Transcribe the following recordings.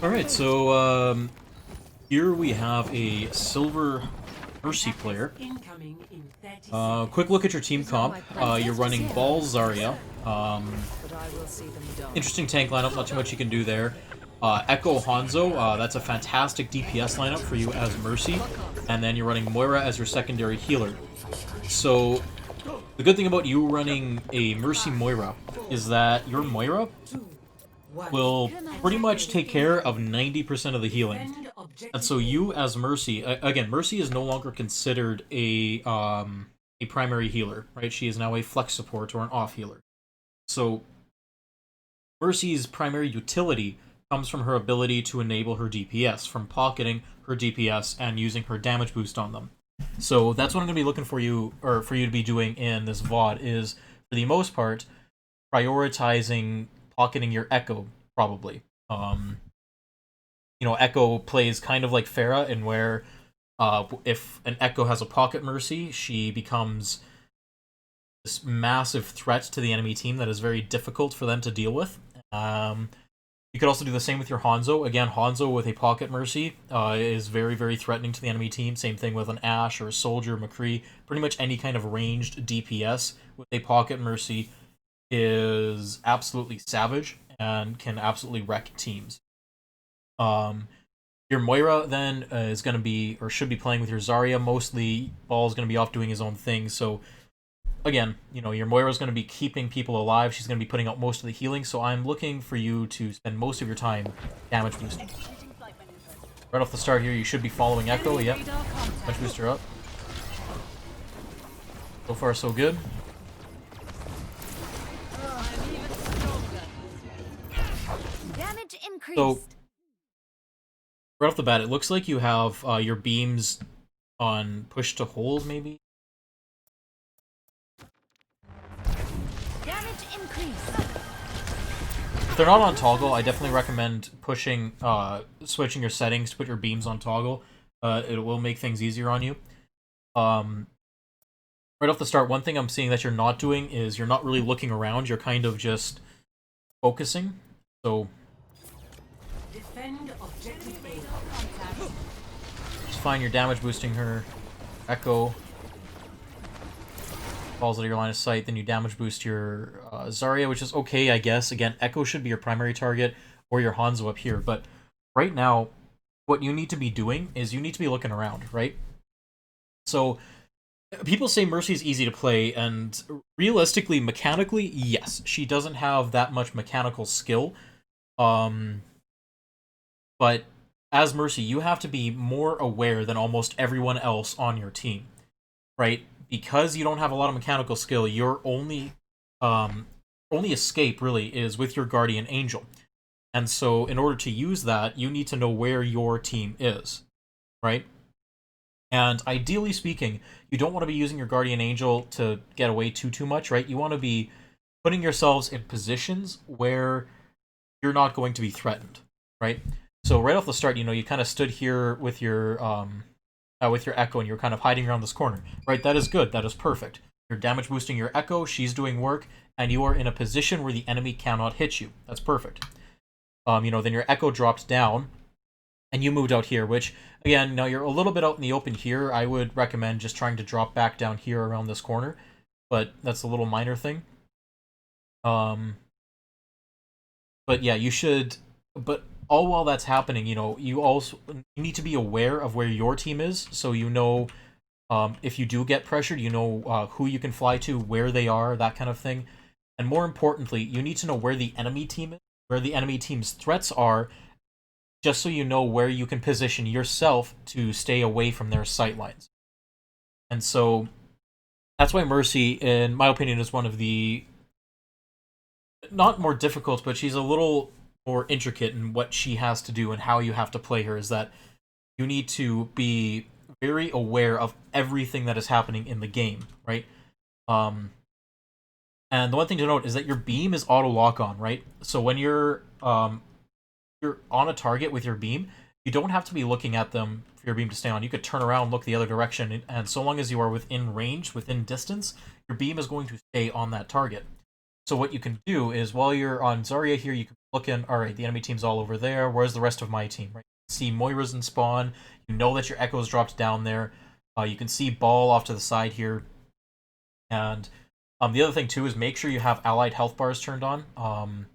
Alright, so here we have a silver Mercy player. Quick look at your team comp. You're running Ball Zarya. Interesting tank lineup, not too much you can do there. Echo Hanzo, that's a fantastic DPS lineup for you as Mercy. And then you're running Moira as your secondary healer. So, the good thing about you running a Mercy Moira is that your Moira will pretty much take care of 90% of the healing. And so you as Mercy, again, Mercy is no longer considered a primary healer, right? She is now a flex support or an off healer. So Mercy's primary utility comes from her ability to enable her DPS, from pocketing her DPS and using her damage boost on them. So that's what I'm going to be looking for you, or for you to be doing in this VOD, is, for the most part, prioritizing pocketing your Echo, probably. You know, Echo plays kind of like Pharah, in where if an Echo has a pocket Mercy, she becomes this massive threat to the enemy team that is very difficult for them to deal with. You could also do the same with your Hanzo. Again, Hanzo with a pocket Mercy is very, very threatening to the enemy team. Same thing with an Ashe or a Soldier, McCree. Pretty much any kind of ranged DPS with a pocket Mercy is absolutely savage and can absolutely wreck teams. Your Moira then is going to be, or should be, playing with your Zarya mostly. Ball's going to be off doing his own thing, so again, you know, your Moira is going to be keeping people alive. She's going to be putting out most of the healing, so I'm looking for you to spend most of your time damage boosting. Right off the start here, you should be following Echo. Yep, damage booster up. So far, so good. Damage increased. So, right off the bat, it looks like you have your beams on push to hold, maybe? Damage increased. If they're not on toggle, I definitely recommend pushing, switching your settings to put your beams on toggle. It will make things easier on you. Right off the start, one thing I'm seeing that you're not doing is you're not really looking around. You're kind of just focusing. So Defend objective A. it's fine. You're damage boosting her. Echo falls out of your line of sight. Then you damage boost your Zarya, which is okay, I guess. Again, Echo should be your primary target, or your Hanzo up here. But right now, what you need to be doing is you need to be looking around, right? So people say Mercy is easy to play, and realistically, mechanically, yes, she doesn't have that much mechanical skill. But as Mercy, you have to be more aware than almost everyone else on your team, right? Because you don't have a lot of mechanical skill, your only escape, really, is with your Guardian Angel. And so, in order to use that, you need to know where your team is, right? And ideally speaking, you don't want to be using your Guardian Angel to get away too much, right? You want to be putting yourselves in positions where you're not going to be threatened, right? So right off the start, you know, you kind of stood here with your Echo, and you're kind of hiding around this corner, right? That is good. That is perfect. You're damage boosting your Echo. She's doing work, and you are in a position where the enemy cannot hit you. That's perfect. You know, then your Echo dropped down, and you moved out here, which, again, now you're a little bit out in the open here. I would recommend just trying to drop back down here around this corner, but that's a little minor thing. But yeah, you should, but all while that's happening, you know, you need to be aware of where your team is, so you know, if you do get pressured, you know who you can fly to, where they are, that kind of thing. And more importantly, you need to know where the enemy team is, where the enemy team's threats are, just so you know where you can position yourself to stay away from their sightlines. And so that's why Mercy, in my opinion, is one of the, not more difficult, but she's a little more intricate in what she has to do and how you have to play her, is that you need to be very aware of everything that is happening in the game, right? And the one thing to note is that your beam is auto lock on, right? So when you're on a target with your beam, you don't have to be looking at them for your beam to stay on. You could turn around, look the other direction, and so long as you are within range, within distance, your beam is going to stay on that target. So what you can do is, while you're on Zarya here, you can look in, alright, the enemy team's all over there, where's the rest of my team, right? See Moira's in spawn, you know that your Echo's dropped down there, you can see Ball off to the side here, and the other thing too is make sure you have allied health bars turned on.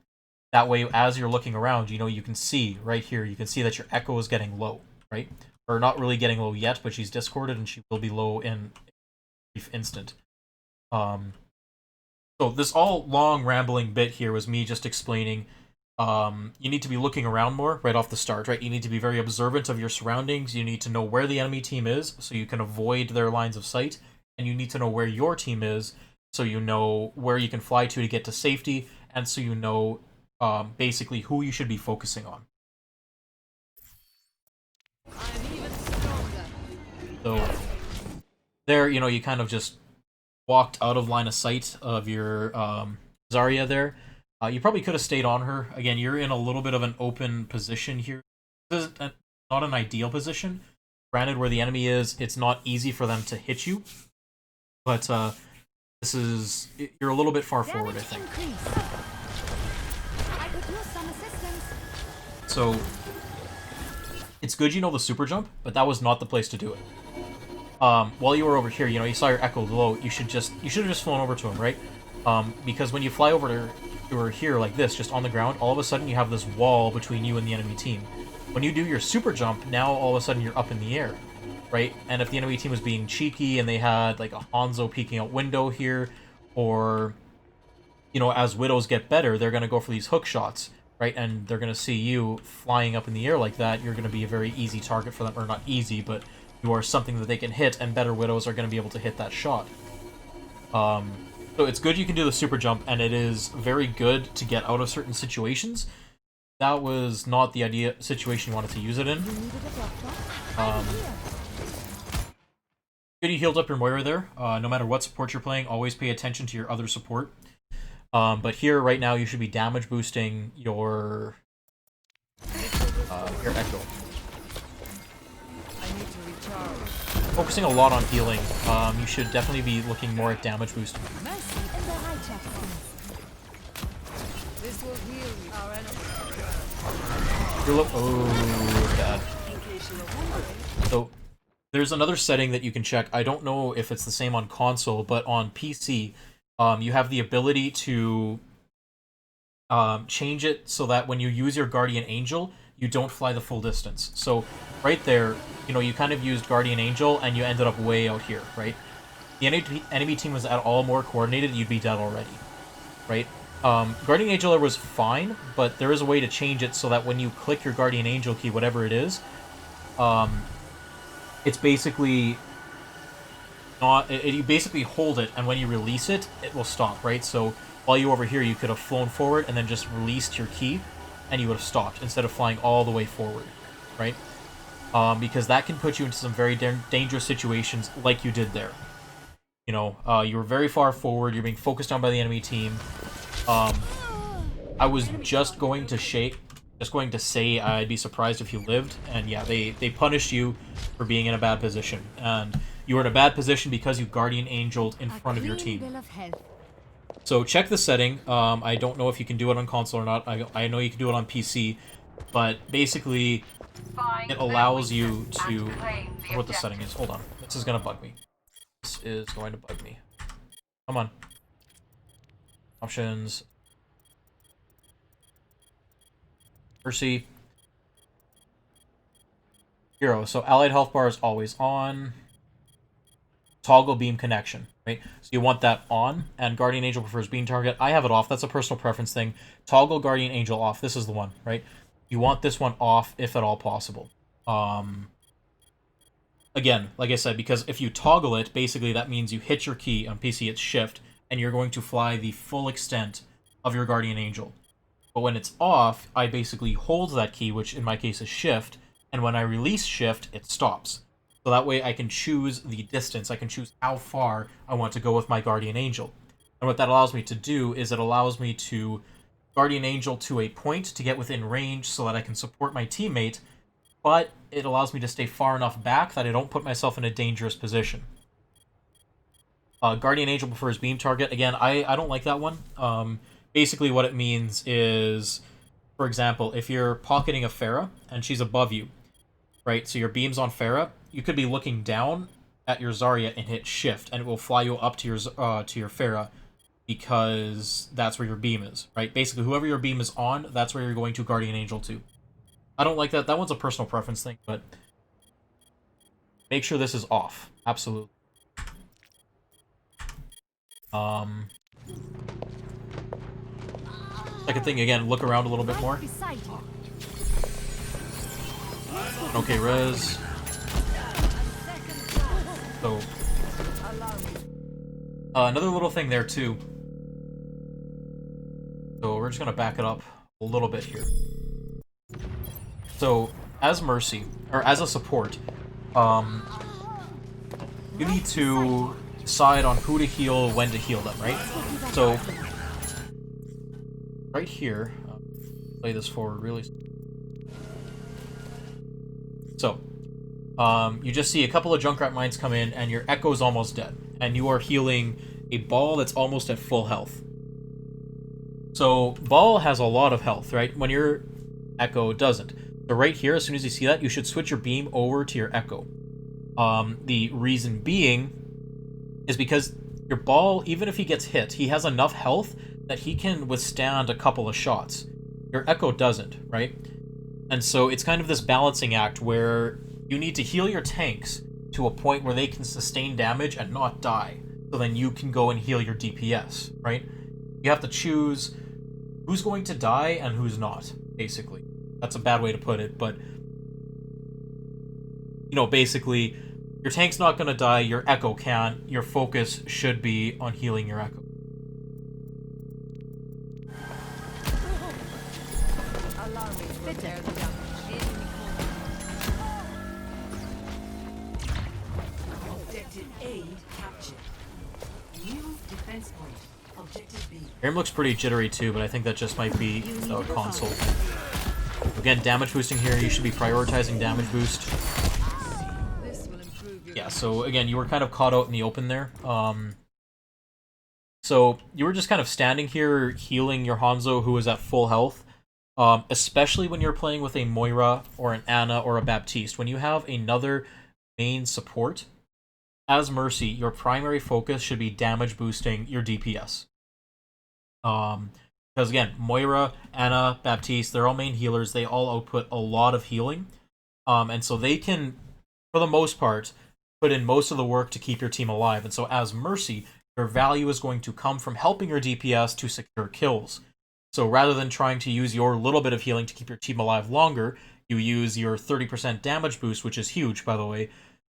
That way, as you're looking around, you know, you can see right here, you can see that your Echo is getting low, right? Or not really getting low yet, but she's discorded and she will be low in a brief instant. So this all long rambling bit here was me just explaining you need to be looking around more right off the start, right? You need to be very observant of your surroundings. You need to know where the enemy team is so you can avoid their lines of sight. And you need to know where your team is so you know where you can fly to get to safety, and so you know basically who you should be focusing on. So there, you know, you kind of just walked out of line of sight of your Zarya there. You probably could have stayed on her. Again, you're in a little bit of an open position here. This is not an ideal position. Granted, where the enemy is, it's not easy for them to hit you. But this is... you're a little bit far forward, I think. I could use some assistance. So, it's good you know the super jump, but that was not the place to do it. While you were over here, you know, you saw your Echo low, you should have just flown over to him, right? Because when you fly over to her here like this, just on the ground, all of a sudden you have this wall between you and the enemy team. When you do your super jump, now all of a sudden you're up in the air, right? And if the enemy team was being cheeky and they had like a Hanzo peeking out window here, or, you know, as Widows get better, they're going to go for these hook shots, right? And they're going to see you flying up in the air like that. You're going to be a very easy target for them, or not easy, but you are something that they can hit, and better Widows are going to be able to hit that shot. So it's good you can do the super jump, and it is very good to get out of certain situations. That was not the idea situation you wanted to use it in. Good you healed up your Moira there. No matter what support you're playing, always pay attention to your other support. But here, right now, you should be damage boosting your Echo. Focusing a lot on healing. You should definitely be looking more at damage boosting. This will heal our enemy. Oh, bad. So, there's another setting that you can check. I don't know if it's the same on console, but on PC, you have the ability to change it so that when you use your Guardian Angel, you don't fly the full distance. So, right there, you know, you kind of used Guardian Angel and you ended up way out here, right? The enemy team was at all more coordinated, you'd be dead already, right? Guardian Angel was fine, but there is a way to change it so that when you click your Guardian Angel key, whatever it is, it's basically not... you basically hold it, and when you release it, it will stop, right? So while you were over here, you could have flown forward and then just released your key, and you would have stopped instead of flying all the way forward, right? Because that can put you into some very dangerous situations like you did there. You know, you were very far forward, you're being focused on by the enemy team. I was just going to say I'd be surprised if you lived, and yeah, they punished you for being in a bad position, and you were in a bad position because you Guardian Angeled in front of your team. So check the setting. I don't know if you can do it on console or not. I know you can do it on PC, but basically it allows you to... what the setting is. Hold on. This is gonna bug me. This is going to bug me. Come on. Options. Mercy. Hero. So allied health bar is always on. Toggle beam connection, right? So you want that on, and Guardian Angel prefers beam target. I have it off. That's a personal preference thing. Toggle Guardian Angel off. This is the one, right? You want this one off if at all possible. Again, like I said, because if you toggle it, basically that means you hit your key. On PC, it's shift, and you're going to fly the full extent of your Guardian Angel. But when it's off, I basically hold that key, which in my case is shift, and when I release shift, it stops. So that way I can choose the distance, I can choose how far I want to go with my Guardian Angel. And what that allows me to do is it allows me to Guardian Angel to a point to get within range so that I can support my teammate, but it allows me to stay far enough back that I don't put myself in a dangerous position. Guardian Angel prefers beam target. Again, I don't like that one. Basically what it means is, for example, if you're pocketing a Pharah and she's above you, right? So your beam's on Pharah, you could be looking down at your Zarya and hit shift, and it will fly you up to your Pharah, because that's where your beam is, right? Basically, whoever your beam is on, that's where you're going to Guardian Angel to. I don't like that. That one's a personal preference thing, but make sure this is off. Absolutely. Second thing, again, look around a little bit more. Okay, res. So, another little thing there, too. So, we're just going to back it up a little bit here. So, as Mercy, or as a support, you need to decide on who to heal, when to heal them, right? So, right here, play this forward really. So, you just see a couple of Junkrat mines come in, and your Echo's almost dead, and you are healing a Ball that's almost at full health. So, Ball has a lot of health, right? When your Echo doesn't. So right here, as soon as you see that, you should switch your beam over to your Echo. The reason being is because your Ball, even if he gets hit, he has enough health that he can withstand a couple of shots. Your Echo doesn't, right? And so it's kind of this balancing act where you need to heal your tanks to a point where they can sustain damage and not die. So then you can go and heal your DPS, right? You have to choose who's going to die and who's not, basically. That's a bad way to put it, but you know, basically, your tank's not going to die, your Echo can. Your focus should be on healing your Echo. Aim looks pretty jittery too, but I think that just might be the console. Again, damage boosting here, you should be prioritizing damage boost. Yeah, so again, you were kind of caught out in the open there. So you were just kind of standing here healing your Hanzo who was at full health. Especially when you're playing with a Moira or an Ana or a Baptiste. When you have another main support, as Mercy, your primary focus should be damage boosting your DPS. Because again, Moira, Ana, Baptiste, they're all main healers. They all output a lot of healing. And so they can, for the most part, put in most of the work to keep your team alive. And so as Mercy, your value is going to come from helping your DPS to secure kills. So rather than trying to use your little bit of healing to keep your team alive longer, you use your 30% damage boost, which is huge, by the way,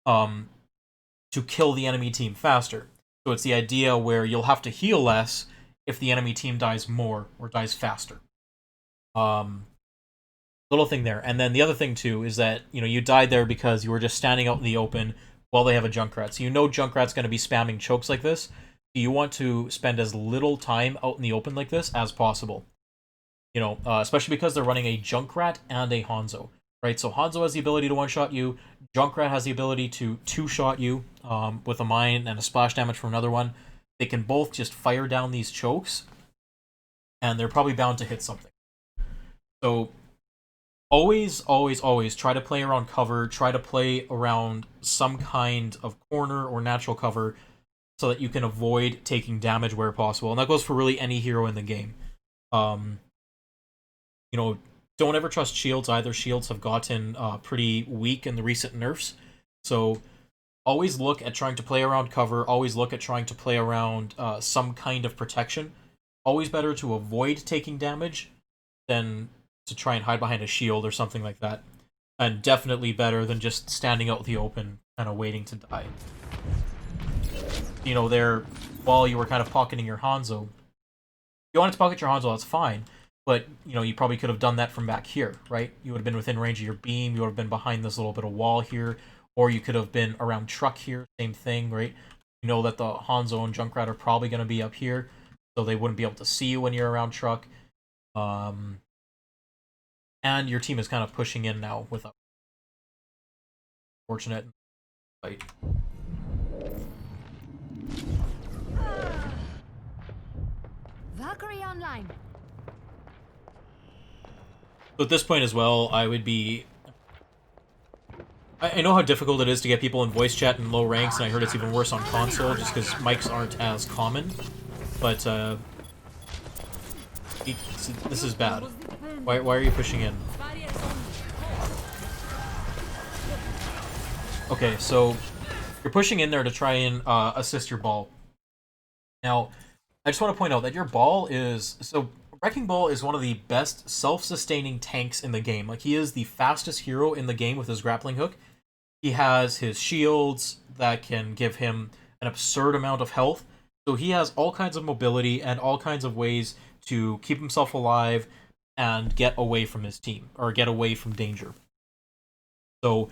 to kill the enemy team faster. So it's the idea where you'll have to heal less if the enemy team dies more or dies faster. Little thing there. And then the other thing, too, is that, you know, you died there because you were just standing out in the open while they have a Junkrat. So you know Junkrat's going to be spamming chokes like this. You want to spend as little time out in the open like this as possible. You know, especially because they're running a Junkrat and a Hanzo, right? So Hanzo has the ability to one-shot you. Junkrat has the ability to two-shot you with a mine and a splash damage from another one. They can both just fire down these chokes, and they're probably bound to hit something. So always, always, always try to play around cover. Try to play around some kind of corner or natural cover so that you can avoid taking damage where possible. And that goes for really any hero in the game. You know, don't ever trust shields either. Shields have gotten pretty weak in the recent nerfs. So always look at trying to play around cover. Always look at trying to play around some kind of protection. Always better to avoid taking damage than to try and hide behind a shield or something like that. And definitely better than just standing out in the open kind of waiting to die. You know, there, while you were kind of pocketing your Hanzo, if you wanted to pocket your Hanzo, that's fine. But, you know, you probably could have done that from back here, right? You would have been within range of your beam. You would have been behind this little bit of wall here. Or you could have been around truck here. Same thing, right? You know that the Hanzo and Junkrat are probably going to be up here. So they wouldn't be able to see you when you're around truck. And your team is kind of pushing in now with a fortunate fight. online. So at this point as well, I would be... I know how difficult it is to get people in voice chat in low ranks, and I heard it's even worse on console, just because mics aren't as common. But, this is bad. Why are you pushing in? Okay, so you're pushing in there to try and assist your ball. Now, I just want to point out that your ball is... So, Wrecking Ball is one of the best self-sustaining tanks in the game. Like, he is the fastest hero in the game with his grappling hook. He has his shields that can give him an absurd amount of health. So he has all kinds of mobility and all kinds of ways to keep himself alive and get away from his team, or get away from danger. So,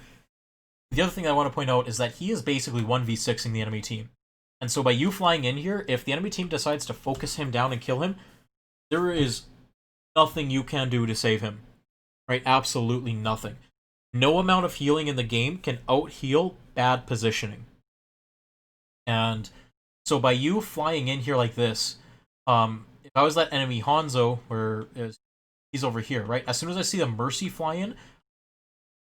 the other thing I want to point out is that he is basically 1v6ing the enemy team. And so by you flying in here, if the enemy team decides to focus him down and kill him, there is nothing you can do to save him. Right? Absolutely nothing. No amount of healing in the game can out-heal bad positioning. And so by you flying in here like this, if I was that enemy Hanzo, he's over here, right? As soon as I see the Mercy fly in,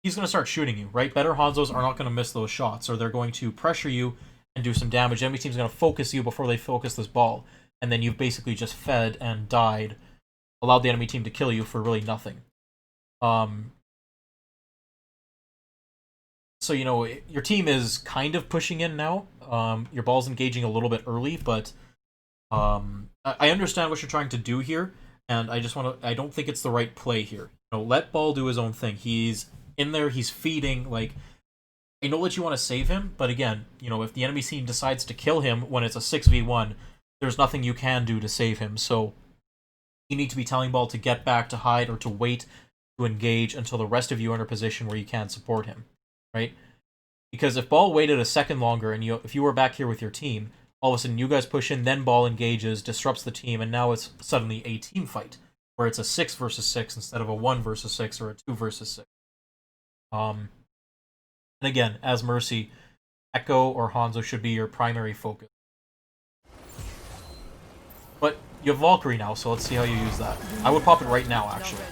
he's going to start shooting you, right? Better Hanzos are not going to miss those shots, or they're going to pressure you and do some damage. The enemy team's going to focus you before they focus this ball, and then you've basically just fed and died, allowed the enemy team to kill you for really nothing. So, you know, your team is kind of pushing in now. Your ball's engaging a little bit early, but I understand what you're trying to do here, and I don't think it's the right play here. You know, let ball do his own thing. He's in there, he's feeding, like, I know that you want to save him, but again, you know, if the enemy team decides to kill him when it's a 6v1, there's nothing you can do to save him, so you need to be telling ball to get back, to hide, or to wait to engage until the rest of you are in a position where you can support him, right? Because if ball waited a second longer, and if you were back here with your team, all of a sudden you guys push in, then ball engages, disrupts the team, and now it's suddenly a team fight, where it's a 6 versus 6 instead of a 1 versus 6 or a 2 versus 6. And again, as Mercy, Echo or Hanzo should be your primary focus. But you have Valkyrie now, so let's see how you use that. I would pop it right now, actually.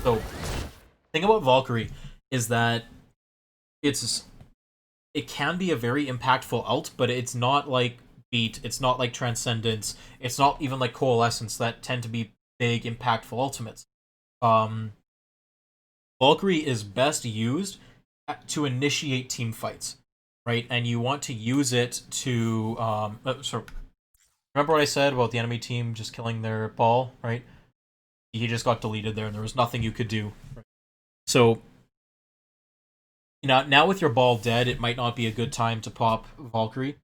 So, the thing about Valkyrie is that it can be a very impactful ult, but it's not like Beat, it's not like Transcendence, it's not even like Coalescence that tend to be big, impactful ultimates. Valkyrie is best used to initiate team fights, right? And you want to use it to... remember what I said about the enemy team just killing their ball, right? He just got deleted there, and there was nothing you could do. Right? So, you know, now with your ball dead, it might not be a good time to pop Valkyrie,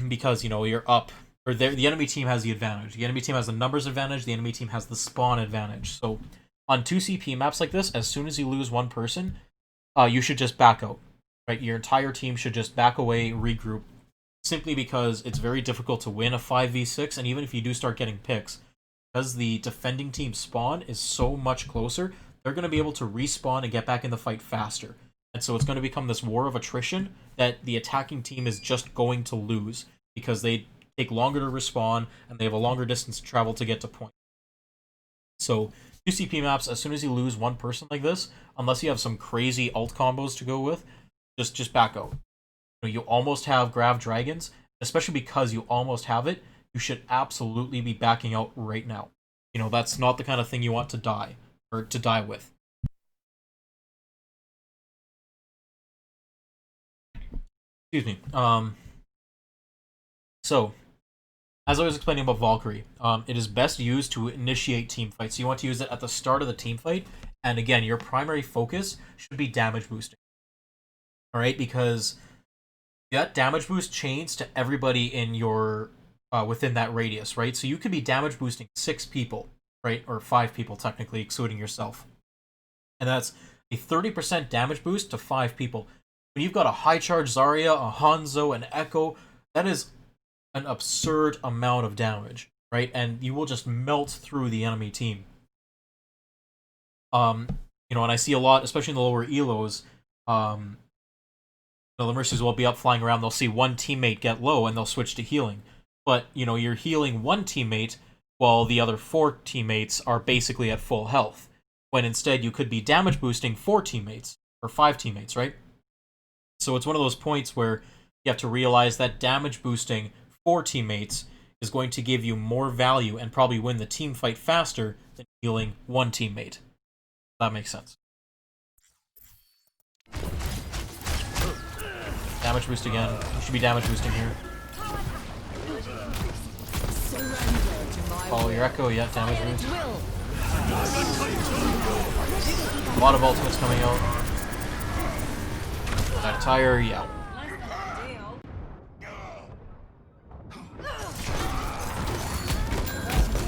because, you know, you're up, or the enemy team has the advantage. The enemy team has the numbers advantage, the enemy team has the spawn advantage. So, on 2CP maps like this, as soon as you lose one person, you should just back out, right? Your entire team should just back away, regroup, simply because it's very difficult to win a 5v6, and even if you do start getting picks, because the defending team spawn is so much closer, they're going to be able to respawn and get back in the fight faster. And so it's going to become this war of attrition that the attacking team is just going to lose, because they take longer to respawn, and they have a longer distance to travel to get to point. So, 2CP maps, as soon as you lose one person like this, unless you have some crazy ult combos to go with, just back out. You almost have Grav Dragons, especially because you almost have it, you should absolutely be backing out right now. You know, that's not the kind of thing you want to die, or to die with. Excuse me. So, as I was explaining about Valkyrie, it is best used to initiate team fights. So you want to use it at the start of the team fight, and again, your primary focus should be damage boosting. Alright, because that damage boost chains to everybody in your within that radius, right? So you could be damage boosting 6 people, right? Or 5 people, technically, excluding yourself. And that's a 30% damage boost to 5 people. When you've got a high charge Zarya, a Hanzo, an Echo, that is an absurd amount of damage, right? And you will just melt through the enemy team. You know, and I see a lot, especially in the lower elos, the Mercies will be up flying around, they'll see one teammate get low, and they'll switch to healing. but, you know, you're healing one teammate while the other 4 teammates are basically at full health. When instead you could be damage boosting 4 teammates, or 5 teammates, right? So it's one of those points where you have to realize that damage boosting 4 teammates is going to give you more value and probably win the team fight faster than healing 1 teammate. That makes sense. Damage boost again. You should be damage boosting here. Follow your echo, yeah, damage boost. A lot of ultimates coming out. That tire, yeah.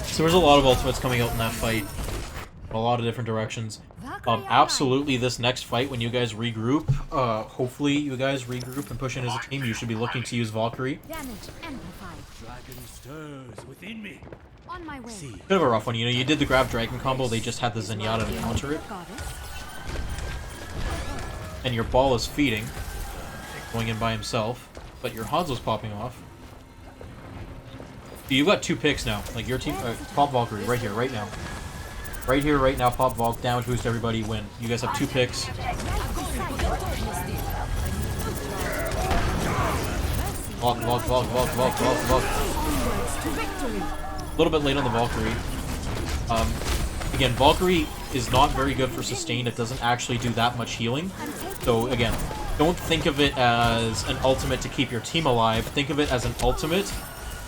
So there's a lot of ultimates coming out in that fight. A lot of different directions. Absolutely, this next fight, when you guys regroup, hopefully you guys regroup and push in as a team, you should be looking to use Valkyrie. Dragon stirs within me. On my way. Bit of a rough one, you know, you did the grab dragon combo, they just had the Zenyatta to counter it. And your ball is feeding, going in by himself, but your Hanzo's popping off. You've got 2 picks now, like your team, pop Valkyrie, right here, right now. Right here, right now, pop Valk, damage boost everybody, win. You guys have 2 picks. Valk. A little bit late on the Valkyrie. Again, Valkyrie is not very good for sustain. It doesn't actually do that much healing. So again, don't think of it as an ultimate to keep your team alive. Think of it as an ultimate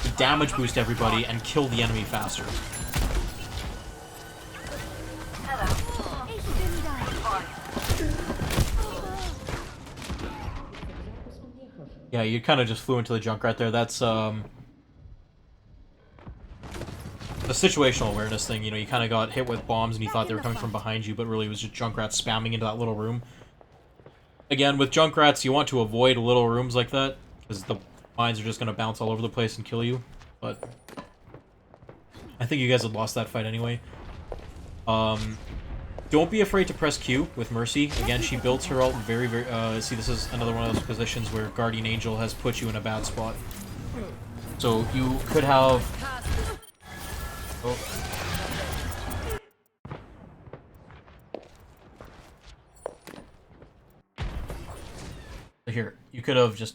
to damage boost everybody and kill the enemy faster. Yeah, you kind of just flew into the Junkrat there. That's, the situational awareness thing, you know, you kind of got hit with bombs and you thought they were coming from behind you, but really it was just Junkrats spamming into that little room. Again, with Junkrats, you want to avoid little rooms like that, because the mines are just going to bounce all over the place and kill you, but I think you guys had lost that fight anyway. Don't be afraid to press Q with Mercy. Again, she builds her ult very, see, this is another one of those positions where Guardian Angel has put you in a bad spot. So you could have... Oh. Here, you could have just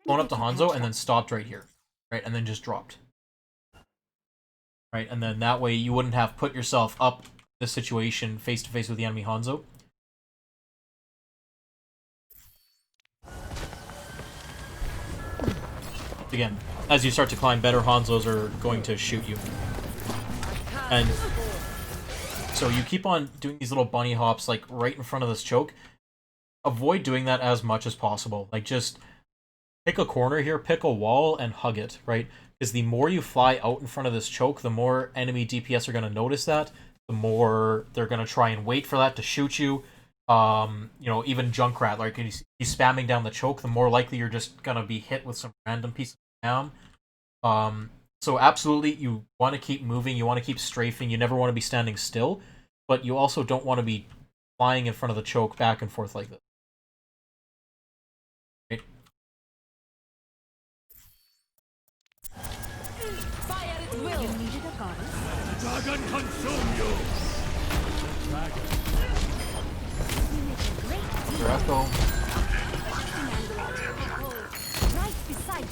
gone up to Hanzo and then stopped right here. Right, and then just dropped. Right, and then that way you wouldn't have put yourself up this situation face to face with the enemy Hanzo. Again, as you start to climb, better Hanzos are going to shoot you. And so you keep on doing these little bunny hops like right in front of this choke. Avoid doing that as much as possible. Like just pick a corner here, pick a wall, and hug it, right? Because the more you fly out in front of this choke, the more enemy DPS are going to notice that. The more they're going to try and wait for that to shoot you. You know, even Junkrat, like he's spamming down the choke, the more likely you're just going to be hit with some random piece of down. So absolutely, you want to keep moving, you want to keep strafing, you never want to be standing still, but you also don't want to be flying in front of the choke back and forth like this. Right? Fire at will. You needed a goddess. Dragon consume you. Dragon. Your echo. Right beside you.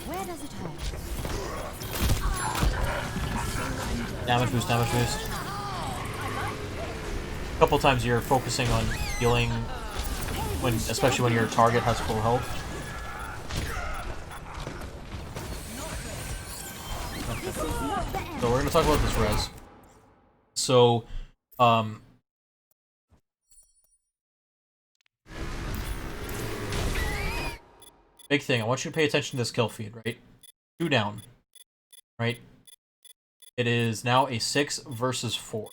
Where does it hurt? Damage boost, damage boost. A couple times you're focusing on healing, when, especially when your target has full health. So we're going to talk about this res. So, big thing, I want you to pay attention to this kill feed, right? 2 down, right? It is now a 6 versus 4.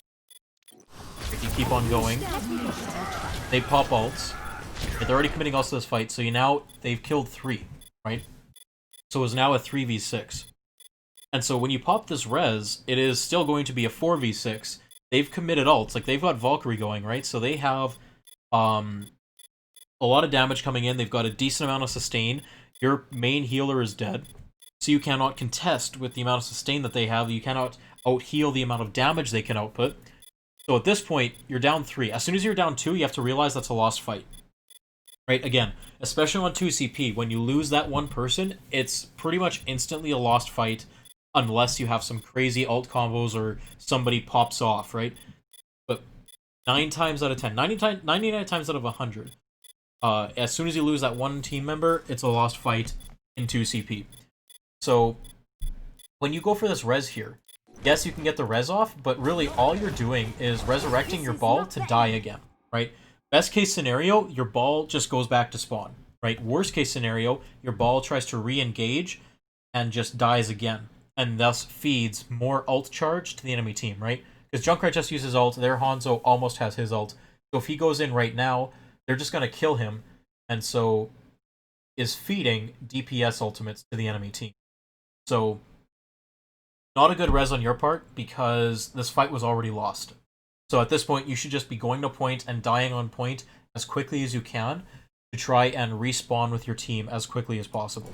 If you keep on going, they pop ults. They're already committing ults to this fight, so they've killed 3, right? So it's now a 3v6. And so when you pop this res, it is still going to be a 4v6. They've committed ults, like they've got Valkyrie going, right? So they have a lot of damage coming in, they've got a decent amount of sustain. your main healer is dead, so you cannot contest with the amount of sustain that they have. You cannot out-heal the amount of damage they can output. So at this point, you're down 3. As soon as you're down 2, you have to realize that's a lost fight. Right, again, especially on 2 CP, when you lose that one person, it's pretty much instantly a lost fight unless you have some crazy ult combos or somebody pops off, right? But 9 times out of 10, 99 times out of 100, as soon as you lose that one team member, it's a lost fight in 2 CP. So, when you go for this res here, yes, you can get the res off, but really all you're doing is resurrecting your ball to die again, right? Best case scenario, your ball just goes back to spawn, right? Worst case scenario, your ball tries to re-engage and just dies again, and thus feeds more ult charge to the enemy team, right? Because Junkrat just uses ult, their Hanzo almost has his ult, so if he goes in right now, they're just going to kill him, and so is feeding DPS ultimates to the enemy team. So, not a good res on your part, because this fight was already lost. So at this point, you should just be going to point and dying on point as quickly as you can to try and respawn with your team as quickly as possible.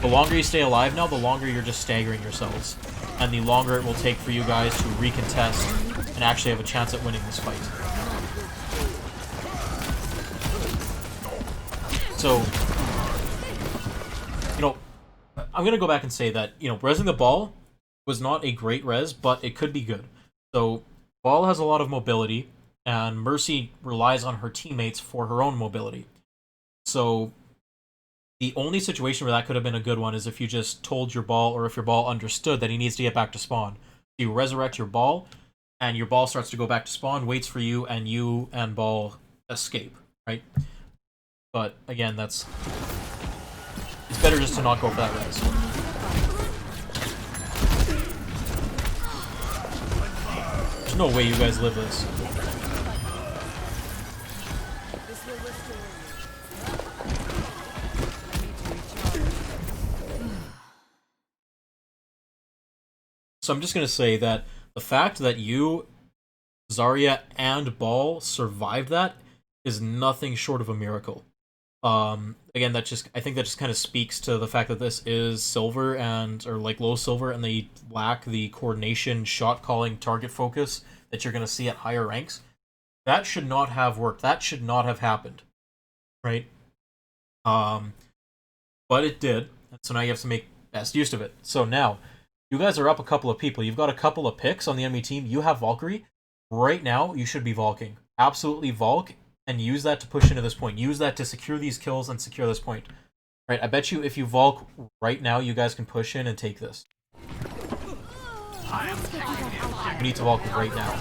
The longer you stay alive now, the longer you're just staggering yourselves. And the longer it will take for you guys to recontest and actually have a chance at winning this fight. So, you know, I'm going to go back and say that, you know, resing the ball was not a great res, but it could be good. So, Ball has a lot of mobility, and Mercy relies on her teammates for her own mobility. So, the only situation where that could have been a good one is if you just told your Ball, or if your Ball understood that he needs to get back to spawn. You resurrect your Ball, and your Ball starts to go back to spawn, waits for you and Ball escape, right? But, again, it's better just to not go for that res. There's no way you guys live this. This will restore you. I need to recharge. So I'm just going to say that the fact that you, Zarya, and Ball survived that is nothing short of a miracle. Again, I think that just kind of speaks to the fact that this is silver or like low silver, and they lack the coordination, shot calling, target focus that you're going to see at higher ranks. That should not have worked. That should not have happened, right? But it did, and so now you have to make best use of it. So now, you guys are up a couple of people. You've got a couple of picks on the enemy team. You have Valkyrie. Right now, you should be Valking. Absolutely Valk, and use that to push into this point. Use that to secure these kills and secure this point. Right, I bet you if you Valk right now, you guys can push in and take this. You need to Valk right now.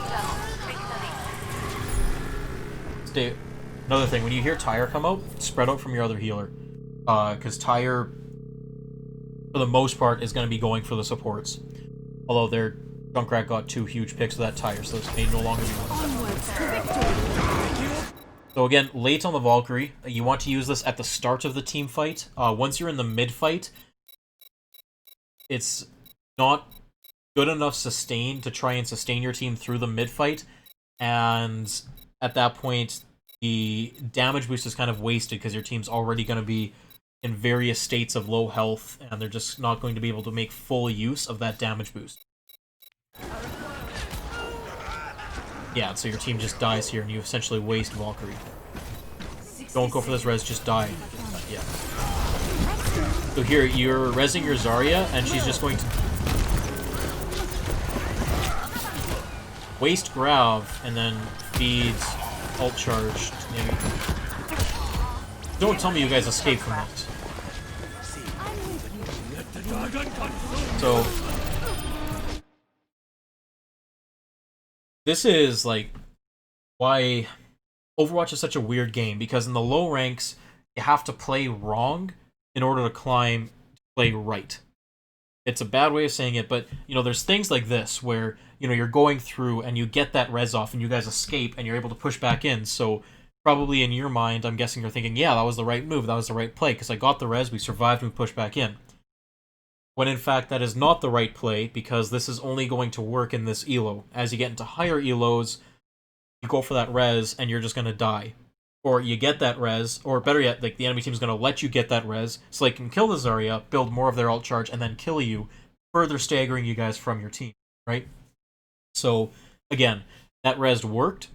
Another thing, when you hear Tyre come out, spread out from your other healer. Because Tyre, for the most part, is going to be going for the supports. Although their Junkrat got 2 huge picks of that Tyre, so this may no longer be one of them. So again, late on the Valkyrie, you want to use this at the start of the team fight. Once you're in the mid fight, it's not good enough sustain to try and sustain your team through the mid fight, and at that point, the damage boost is kind of wasted because your team's already going to be in various states of low health, and they're just not going to be able to make full use of that damage boost. Yeah, so your team just dies here, and you essentially waste Valkyrie. Don't go for this res, just die. Yeah. So here, you're resing your Zarya, and she's just going to waste Grav, and then feeds ult charge. Maybe. Don't tell me you guys escape from that. So this is like why Overwatch is such a weird game, because in the low ranks you have to play wrong in order to play right. It's a bad way of saying it, but you know, there's things like this where, you know, you're going through and you get that res off and you guys escape and you're able to push back in. So probably in your mind, I'm guessing you're thinking, yeah, that was the right move, that was the right play, because I got the res, we survived, and we pushed back in. When in fact that is not the right play, because this is only going to work in this elo. As you get into higher elos, you go for that res and you're just going to die. or you get that res, or better yet, like the enemy team's going to let you get that res, so they can kill the Zarya, build more of their ult charge, and then kill you, further staggering you guys from your team, right? So, again, that res worked.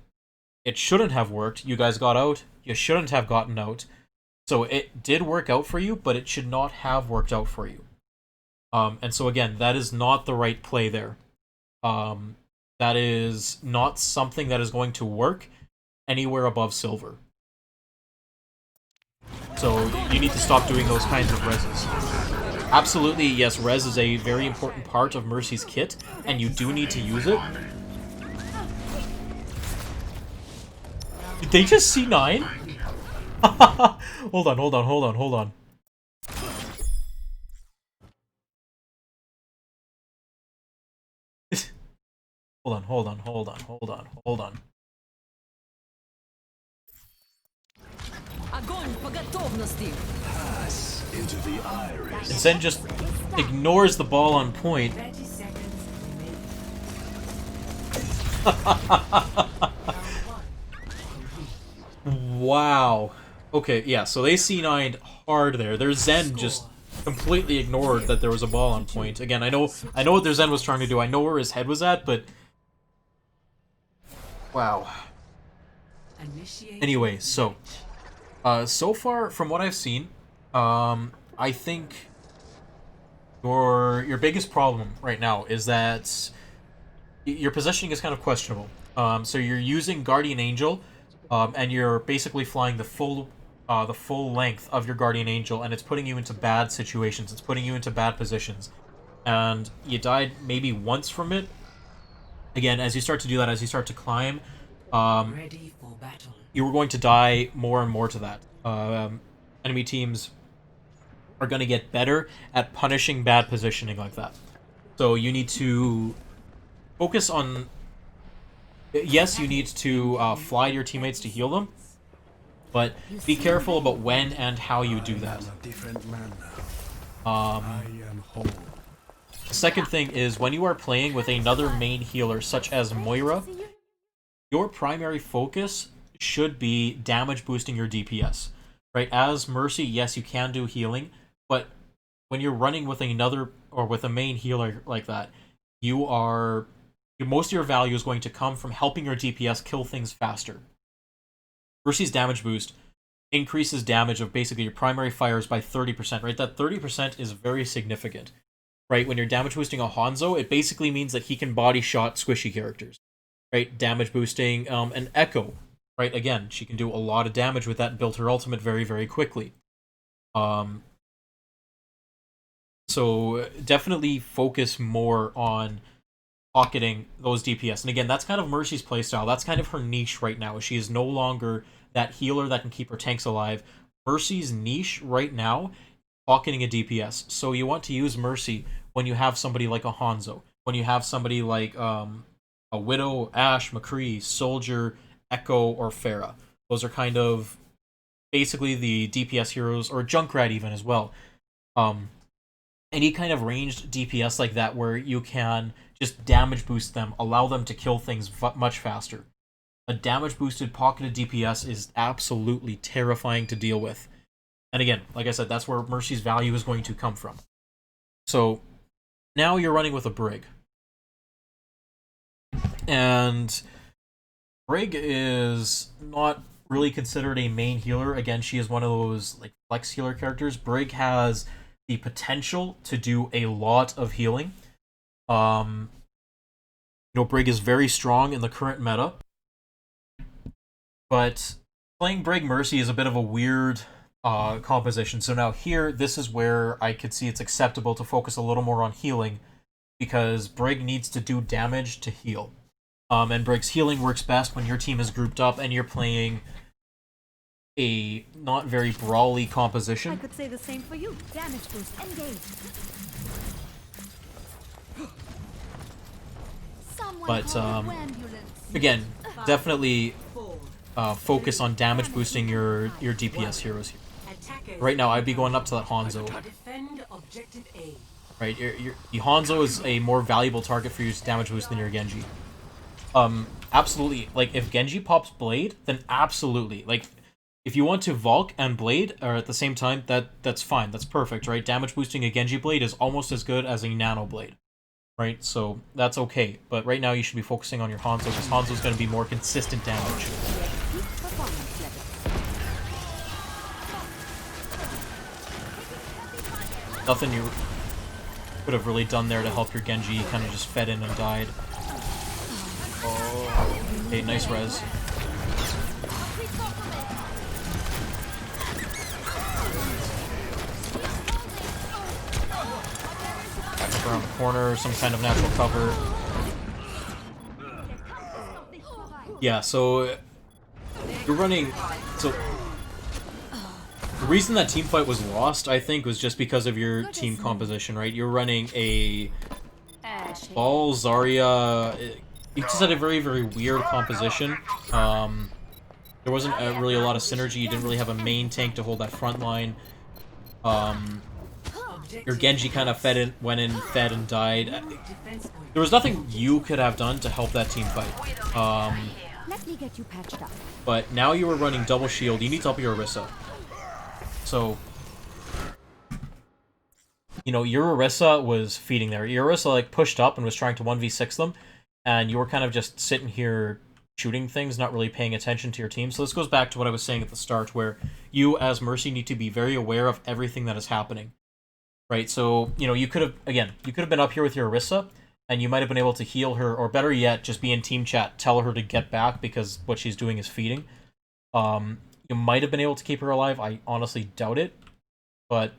It shouldn't have worked. You guys got out. You shouldn't have gotten out. So it did work out for you, but it should not have worked out for you. And so again, that is not the right play there. That is not something that is going to work anywhere above silver. So you need to stop doing those kinds of reses. Absolutely, yes, res is a very important part of Mercy's kit, and you do need to use it. Did they just C9? Hold on. Hold on. Pass into the iris. And Zen just ignores the ball on point. 30 seconds Wow. Okay, yeah, so they C9'd hard there. Their Zen just completely ignored that there was a ball on point. Again, I know what their Zen was trying to do. I know where his head was at, but wow. Anyway, so so far from what I've seen, I think your biggest problem right now is that your positioning is kind of questionable. So you're using Guardian Angel, and you're basically flying the full length of your Guardian Angel, and it's putting you into bad situations. It's putting you into bad positions, and you died maybe once from it. Again, as you start to do that, as you start to climb, ready for battle. you were going to die more and more to that. Enemy teams are going to get better at punishing bad positioning like that. So you need to focus on... Yes, you need to fly your teammates to heal them, but be careful about when and how you do that. I am whole. The second thing is, when you are playing with another main healer, such as Moira, your primary focus should be damage boosting your DPS. Right? As Mercy, yes, you can do healing, but when you're running with another, or with a main healer like that, most of your value is going to come from helping your DPS kill things faster. Mercy's damage boost increases damage of basically your primary fires by 30%, right? That 30% is very significant, right? When you're damage boosting a Hanzo, it basically means that he can body shot squishy characters, right? Damage boosting an Echo, right? Again, she can do a lot of damage with that and build her ultimate very, very quickly. So definitely focus more on pocketing those DPS. And again, that's kind of Mercy's playstyle. That's kind of her niche right now. She is no longer that healer that can keep her tanks alive. Mercy's niche right now, pocketing a DPS. So you want to use Mercy when you have somebody like a Hanzo, when you have somebody like a Widow, Ashe, McCree, Soldier, Echo, or Pharah. Those are kind of basically the DPS heroes, or Junkrat even as well. Any kind of ranged DPS like that where you can just damage boost them, allow them to kill things much faster. A damage boosted pocketed DPS is absolutely terrifying to deal with. And again, like I said, that's where Mercy's value is going to come from. So now you're running with a Brig. And Brig is not really considered a main healer. Again, she is one of those like flex healer characters. Brig has the potential to do a lot of healing. Brig is very strong in the current meta, but playing Brig Mercy is a bit of a weird composition. So now here, this is where I could see it's acceptable to focus a little more on healing, because Brig needs to do damage to heal. And Brig's healing works best when your team is grouped up and you're playing a not very brawly composition. I could say the same for you. Damage boost, engage. But again, definitely focus on damage boosting your DPS heroes here. Right now, I'd be going up to that Hanzo. Right, your Hanzo is a more valuable target for you to damage boost than your Genji. Absolutely, like if Genji pops Blade, then absolutely, like if you want to Valk and Blade are at the same time, that's fine. That's perfect, right? Damage boosting a Genji Blade is almost as good as a Nano Blade, right? So that's okay. But right now you should be focusing on your Hanzo, because Hanzo's going to be more consistent damage. Nothing you could have really done there to help your Genji. He kind of just fed in and died. Oh, okay, nice res. Back up around the corner, some kind of natural cover. Yeah, so you're running. So the reason that team fight was lost, I think, was just because of your team composition, right? You're running a Ball, Zarya. You just had a very, very weird composition. There wasn't really a lot of synergy. You didn't really have a main tank to hold that front line. Your Genji kind of went in, fed, and died. There was nothing you could have done to help that team fight. Let me get you patched up. But now you were running double shield. You need to help your Orisa. So, you know, your Orisa was feeding there. Your Orisa, like, pushed up and was trying to 1v6 them, and you were kind of just sitting here shooting things, not really paying attention to your team. So this goes back to what I was saying at the start, where you, as Mercy, need to be very aware of everything that is happening. Right? So, you know, you could have been up here with your Orisa, and you might have been able to heal her, or better yet, just be in team chat, tell her to get back, because what she's doing is feeding. You might have been able to keep her alive. I honestly doubt it. But,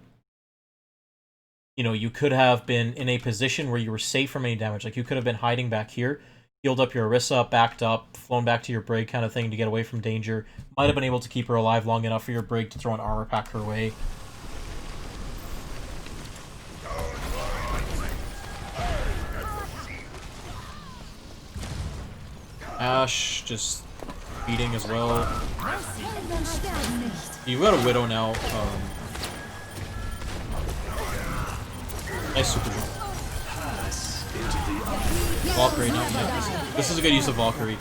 you know, you could have been in a position where you were safe from any damage. Like, you could have been hiding back here, healed up your Orisa, backed up, flown back to your Brig kind of thing to get away from danger. Might have been able to keep her alive long enough for your Brig to throw an armor pack her way. Ashe just feeding as well. You've got a Widow now. Nice super jump. Valkyrie, no, this is a good use of Valkyrie.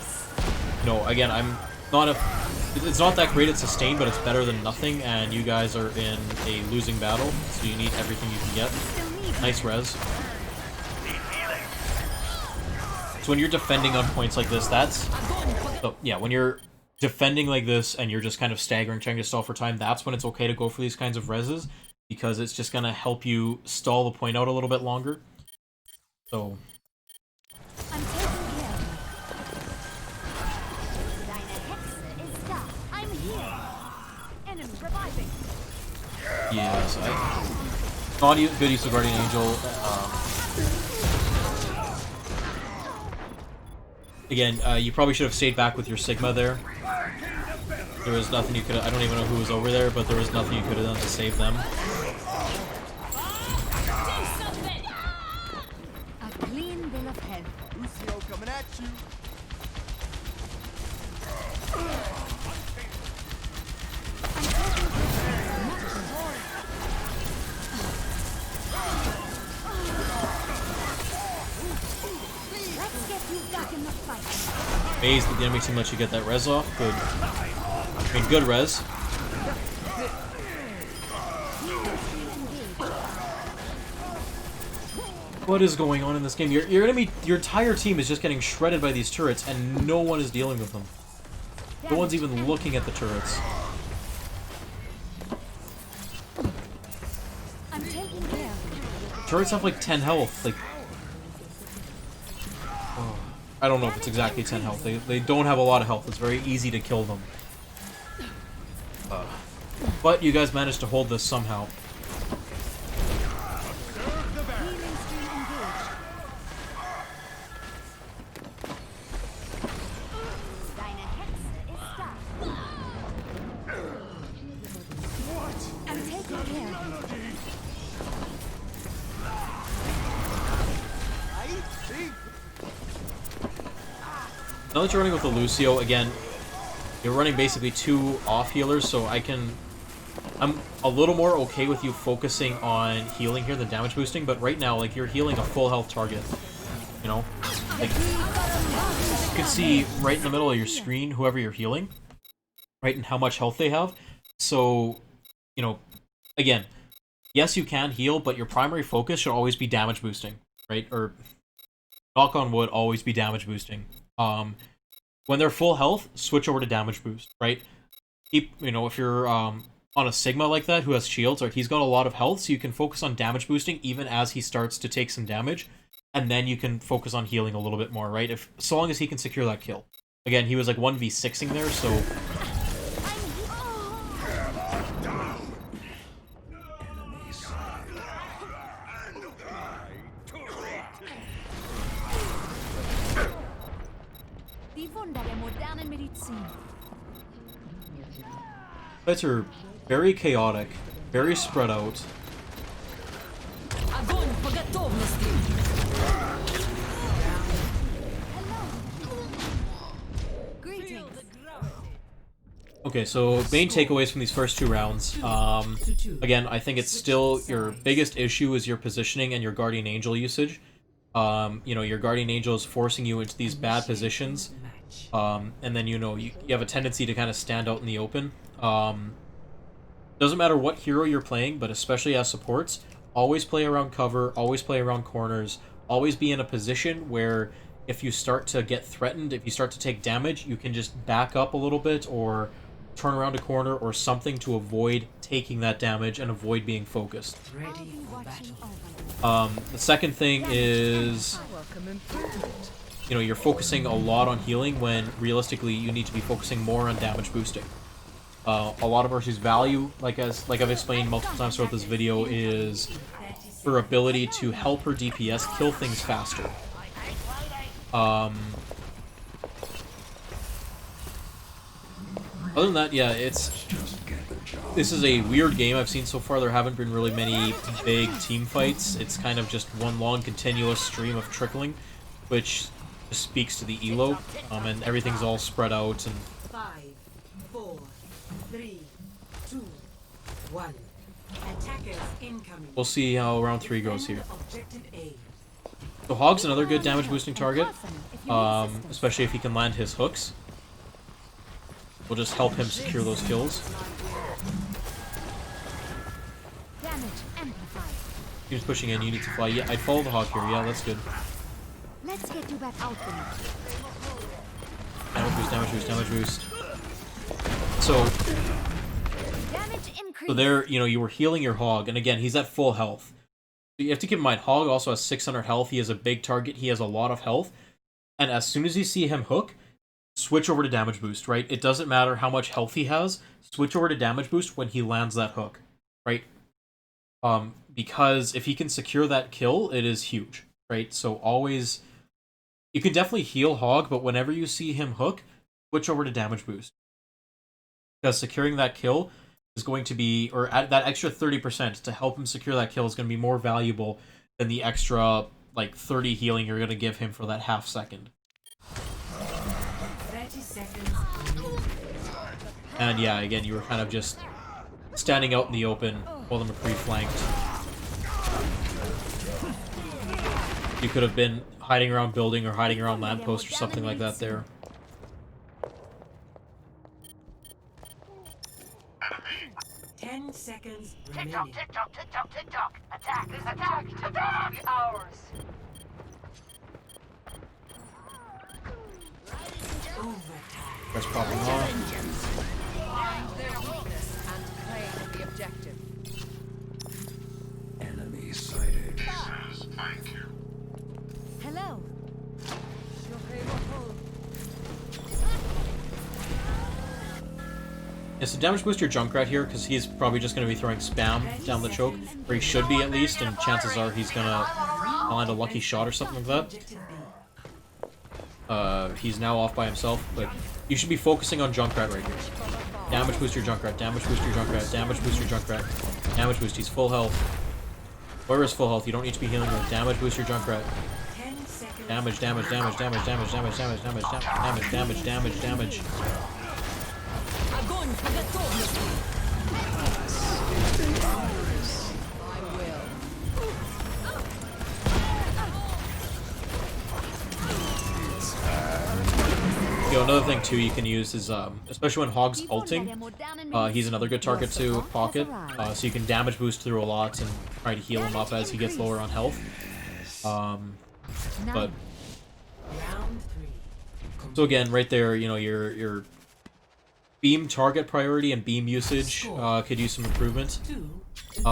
No, again, it's not that great at sustain, but it's better than nothing, and you guys are in a losing battle, so you need everything you can get. Nice res. So when you're defending on points like this, when you're defending like this and you're just kind of staggering, trying to stall for time, that's when it's okay to go for these kinds of reses, because it's just going to help you stall the point out a little bit longer. So I'm taking care. I'm here. Enemy reviving. yes, not good use of Guardian Angel. Again, you probably should have stayed back with your Sigma there. There was nothing you could have... I don't even know who was over there, but there was nothing you could have done to save them. A clean bill of health. Lucio coming at you. Let's get you back in the fight. Amazed that the enemy team let you get that res off. Good. I mean, good res. What is going on in this game? Your entire team is just getting shredded by these turrets, and no one is dealing with them. No one's even looking at the turrets. I'm taking care. Turrets have like 10 health. Like, I don't know if it's exactly 10 health. They don't have a lot of health. It's very easy to kill them. But you guys managed to hold this somehow. I'm taking care. Now that you're running with the Lucio, again, you're running basically 2 off healers, so I'm a little more okay with you focusing on healing here than damage boosting, but right now, like, you're healing a full health target, you know? Like, you can see right in the middle of your screen whoever you're healing. right, and how much health they have. So, you know, again, yes, you can heal, but your primary focus should always be damage boosting, right? Or, knock on wood, always be damage boosting. When they're full health, switch over to damage boost, right? Keep, you know, if you're on a Sigma like that who has shields, or he's got a lot of health, so you can focus on damage boosting even as he starts to take some damage, and then you can focus on healing a little bit more, right? If so long as he can secure that kill. Again, he was like 1v6ing there, so Die Wunder der modernen Medizin. fights are very chaotic, very spread out. Огонь по готовности! Greetings. Okay, so main takeaways from these first 2 rounds. Again, I think it's still your biggest issue is your positioning and your Guardian Angel usage. You know, your Guardian Angel is forcing you into these bad positions. And then, you know, you have a tendency to kind of stand out in the open. Doesn't matter what hero you're playing, but especially as supports, always play around cover, always play around corners, always be in a position where if you start to get threatened, if you start to take damage, you can just back up a little bit or turn around a corner or something to avoid taking that damage and avoid being focused. Ready for battle. The second thing is, Welcome improvement. you know, you're focusing a lot on healing when realistically you need to be focusing more on damage boosting. A lot of Mercy's value, like I've explained multiple times throughout this video, is her ability to help her DPS kill things faster. Other than that, yeah, this is a weird game I've seen so far. There haven't been really many big team fights. It's kind of just one long continuous stream of trickling, which just speaks to the elo, and everything's all spread out. And 5, 4, 3, 2, 1. Attackers incoming. we'll see how round 3 goes here. Objective A. So Hog's another good damage boosting target, If you need assistance. especially if he can land his hooks. Will just help him secure those kills. Damage amplified. He's pushing in, you need to fly. Yeah, I'd follow the Hog here. Yeah, that's good. Let's get you back out there. Damage boost, damage boost, damage boost. So Damage increase. So there, you know, you were healing your Hog, and again, he's at full health. You have to keep in mind, Hog also has 600 health. He has a big target. He has a lot of health. And as soon as you see him hook, switch over to damage boost, right? It doesn't matter how much health he has. Switch over to damage boost when he lands that hook, right? Because if he can secure that kill, it is huge, right? So always, you can definitely heal Hog, but whenever you see him hook, switch over to damage boost. Because securing that kill is going to be, or that extra 30% to help him secure that kill is going to be more valuable than the extra, like, 30 healing you're going to give him for that half second. 30 seconds. And yeah, again, you were kind of just standing out in the open while them are pre-flanked. You could have been hiding around building or hiding around lampposts or something like that there. Enemy. 10 seconds Tick-tock, remaining. tick-tock, tick-tock, tick-tock. Attack is attack. Attack ours. Overtime. Press popping off. Find their weakness and claim the objective. Enemy sighted. Thank you. Hello. Yeah, so damage boost your Junkrat here, because he's probably just going to be throwing spam down the choke, or he should be at least, and chances are he's going to land a lucky shot or something like that. Objective B. He's now off by himself, but you should be focusing on Junkrat right here. Damage boost your Junkrat, damage boost your Junkrat, damage boost your Junkrat, damage boost, he's full health. Moira's full health, you don't need to be healing her. Damage boost your Junkrat. 10 seconds. Damage, damage, damage, damage, damage, damage, damage, damage, damage, damage, damage, damage. Огонь по готовности. I will. Another thing too you can use is, especially when Hog's ulting, he's another good target to pocket, so you can damage boost through a lot and try to heal him up as he gets lower on health. But so again, right there, you know, your beam target priority and beam usage could use some improvement. You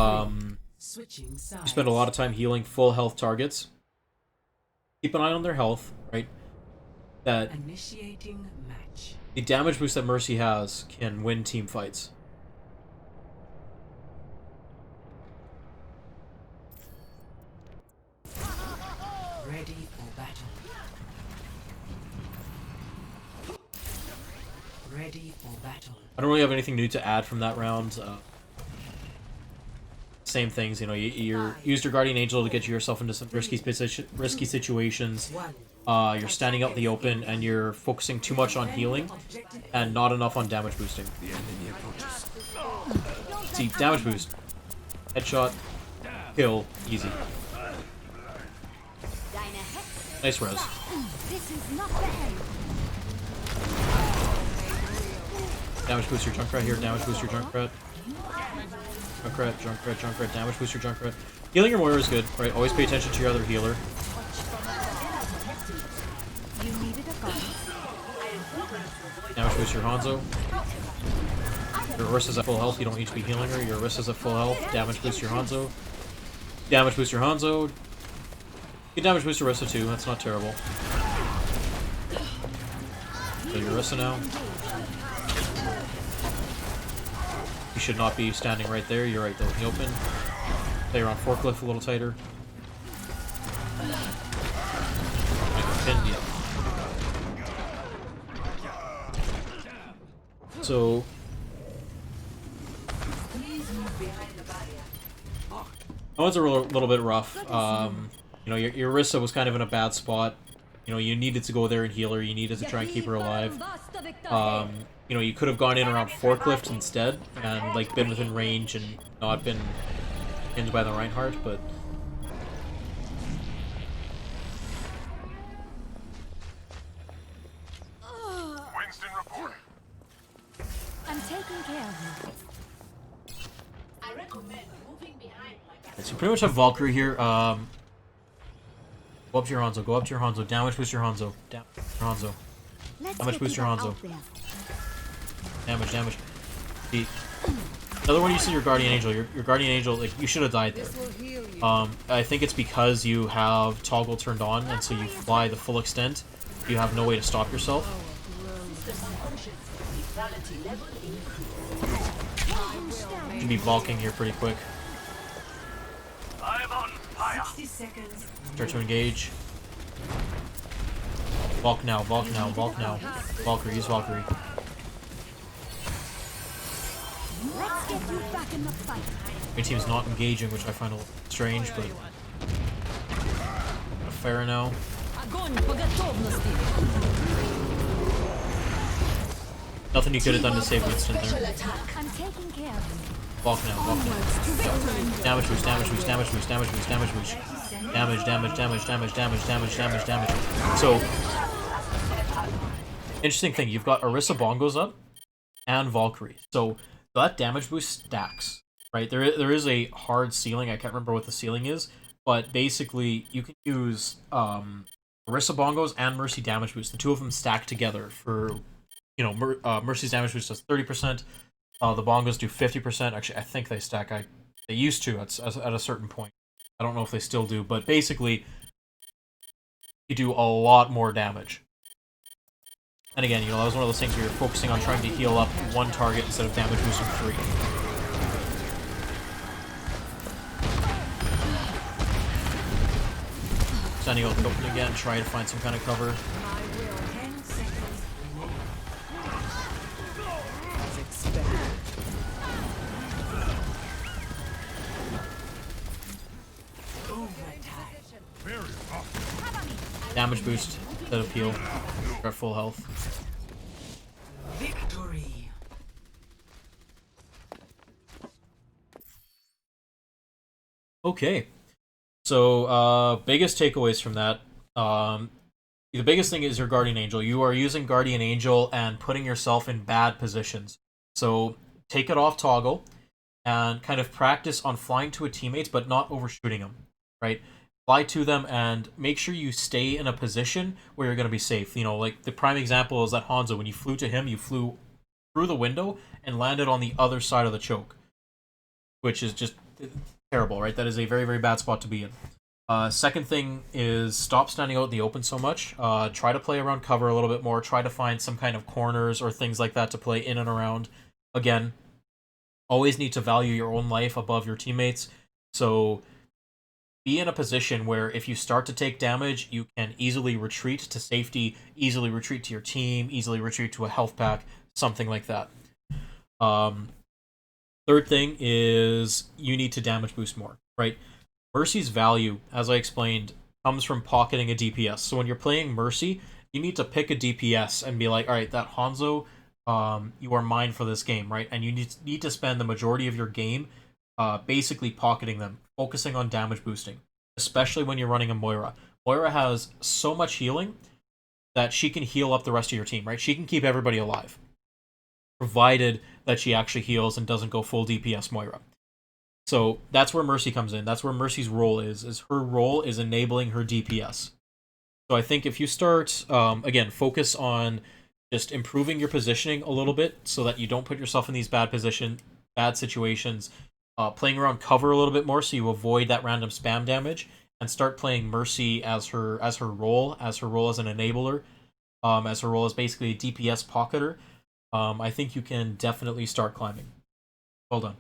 spend a lot of time healing full health targets. Keep an eye on their health, right? That Initiating match. the damage boost that Mercy has can win team fights. Ready for battle. Ready for battle. I don't really have anything new to add from that round. Same things, you know, you used your Guardian Angel to get yourself into some risky situations. You're standing out in the open, and you're focusing too much on healing, and not enough on damage boosting. See, damage boost. Headshot. Kill. Easy. Nice res. This is not the end. Damage boost your Junkrat here, damage boost your Junkrat. Junkrat, damage boost your Junkrat. Healing your Moira is good, right? Always pay attention to your other healer. You needed a gun. Damage boost your Hanzo. Your Orissa's at full health, you don't need to be healing her. Your Orissa's at full health, damage boost your Hanzo. Damage boost your Hanzo. You can damage boost your Orisa too, that's not terrible. So your Orisa now. You should not be standing right there, you're right though in the open. Play around forklift a little tighter. Yeah. So that one's a little bit rough. You know, your Orisa was kind of in a bad spot. You know, you needed to go there and heal her. You needed to try and keep her alive. You know, you could have gone in around forklift instead and like been within range and not been pinned by the Reinhardt, but Winston reporting. I'm taking care of you. I recommend moving behind my back. so you pretty much have Valkyrie here. Go up to your Hanzo. Go up to your Hanzo. Damage boost your Hanzo. Hanzo. Let's How much get boost you your back Hanzo? out there. Damage. The other one you see your Guardian Angel. Your Guardian Angel, like, you should have died there. I think it's because you have toggle turned on, and so you fly the full extent. You have no way to stop yourself. You can be bulking here pretty quick. I'm on fire. 60 seconds. Start to engage. Valk now. Valkyrie, use Valkyrie. Let's get you back in the fight. My team's not engaging, which I find a little strange, but fair now. Nothing you could have done to save Winston there. I'm taking care of you. Valk now. Damage boost. Damage. So, interesting thing, you've got Orisa Bongos up and Valkyrie. So that damage boost stacks, right? There is a hard ceiling. I can't remember what the ceiling is, but basically you can use Orisa Bongos and Mercy damage boost. The two of them stack together for, you know, Mercy's damage boost does 30%. The Bongos do 50%. Actually, I think they stack. They used to at a certain point. I don't know if they still do, but basically you do a lot more damage. And again, you know, that was one of those things where you're focusing on trying to heal up one target instead of damage boosting 3. Standing out in the open again, try to find some kind of cover. 10 seconds remaining. As expected. Damage boost instead of heal. You're at full health. Victory. Okay. So, biggest takeaways from that. The biggest thing is your Guardian Angel. You are using Guardian Angel and putting yourself in bad positions. So take it off toggle and kind of practice on flying to a teammate, but not overshooting them, right? Fly to them and make sure you stay in a position where you're going to be safe. You know, like the prime example is that Hanzo, when you flew to him, you flew through the window and landed on the other side of the choke, which is just terrible, right? That is a very, very bad spot to be in. Second thing is stop standing out in the open so much. Try to play around cover a little bit more. Try to find some kind of corners or things like that to play in and around. Again, always need to value your own life above your teammates. So be in a position where if you start to take damage, you can easily retreat to safety, easily retreat to your team, easily retreat to a health pack, something like that. Third thing is you need to damage boost more, right? Mercy's value, as I explained, comes from pocketing a DPS. So when you're playing Mercy, you need to pick a DPS and be like, all right, that Hanzo, you are mine for this game, right? And you need to spend the majority of your game basically pocketing them, focusing on damage boosting, especially when you're running a Moira. Moira has so much healing that she can heal up the rest of your team, right? She can keep everybody alive, provided that she actually heals and doesn't go full DPS Moira. So that's where Mercy comes in. That's where Mercy's role is her role is enabling her DPS. So I think if you start, again, focus on just improving your positioning a little bit so that you don't put yourself in these bad situations, playing around cover a little bit more so you avoid that random spam damage, and start playing Mercy as her role as an enabler, as her role as basically a DPS pocketer. I think you can definitely start climbing. Well done.